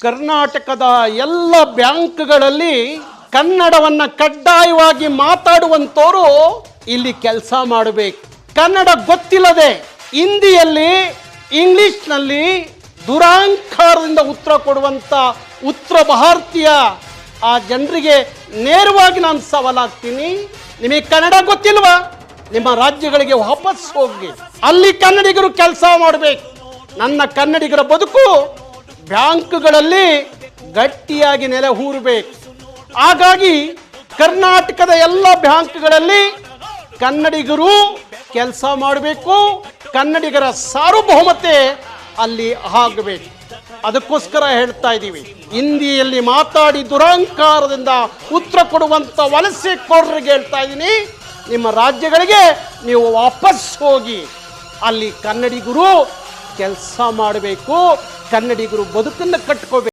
ಕರ್ನಾಟಕದ ಎಲ್ಲ ಬ್ಯಾಂಕ್ಗಳಲ್ಲಿ ಕನ್ನಡವನ್ನ ಕಡ್ಡಾಯವಾಗಿ ಮಾತಾಡುವಂತವರು ಇಲ್ಲಿ ಕೆಲಸ ಮಾಡಬೇಕು. ಕನ್ನಡ ಗೊತ್ತಿಲ್ಲದೆ ಹಿಂದಿಯಲ್ಲಿ ಇಂಗ್ಲಿಷ್ನಲ್ಲಿ ದುರಾಂಕಾರದಿಂದ ಉತ್ತರ ಕೊಡುವಂತ ಉತ್ತರ ಭಾರತೀಯ ಆ ಜನರಿಗೆ ನೇರವಾಗಿ ನಾನು ಸವಾಲಾಗ್ತೀನಿ. ನಿಮಗೆ ಕನ್ನಡ ಗೊತ್ತಿಲ್ವಾ? ನಿಮ್ಮ ರಾಜ್ಯಗಳಿಗೆ ವಾಪಸ್ ಹೋಗಿ ಅಲ್ಲಿ ಕನ್ನಡಿಗರು ಕೆಲಸ ಮಾಡಬೇಕು. ನನ್ನ ಕನ್ನಡಿಗರ ಬದುಕು ಬ್ಯಾಂಕ್ಗಳಲ್ಲಿ ಗಟ್ಟಿಯಾಗಿ ನೆಲೆ ಹೂರಬೇಕು. ಹಾಗಾಗಿ ಕರ್ನಾಟಕದ ಎಲ್ಲ ಬ್ಯಾಂಕ್ಗಳಲ್ಲಿ ಕನ್ನಡಿಗರು ಕೆಲಸ ಮಾಡಬೇಕು. ಕನ್ನಡಿಗರ ಸಾರ್ವಭೌಮತೆ ಅಲ್ಲಿ ಆಗಬೇಕು. ಅದಕ್ಕೋಸ್ಕರ ಹೇಳ್ತಾ ಇದ್ದೀವಿ, ಹಿಂದಿಯಲ್ಲಿ ಮಾತಾಡಿ ದುರಾಂಕಾರದಿಂದ ಉತ್ತರ ಕೊಡುವಂಥ ವಲಸೆಕೋರರಿಗೆ ಹೇಳ್ತಾ ಇದ್ದೀನಿ, ನಿಮ್ಮ ರಾಜ್ಯಗಳಿಗೆ ನೀವು ವಾಪಸ್ ಹೋಗಿ ಅಲ್ಲಿ ಕನ್ನಡಿಗರು ಕೆಲಸ ಮಾಡಬೇಕು. ಕನ್ನಡಿಗರು ಬದುಕನ್ನು ಕಟ್ಕೋಬೇಕು.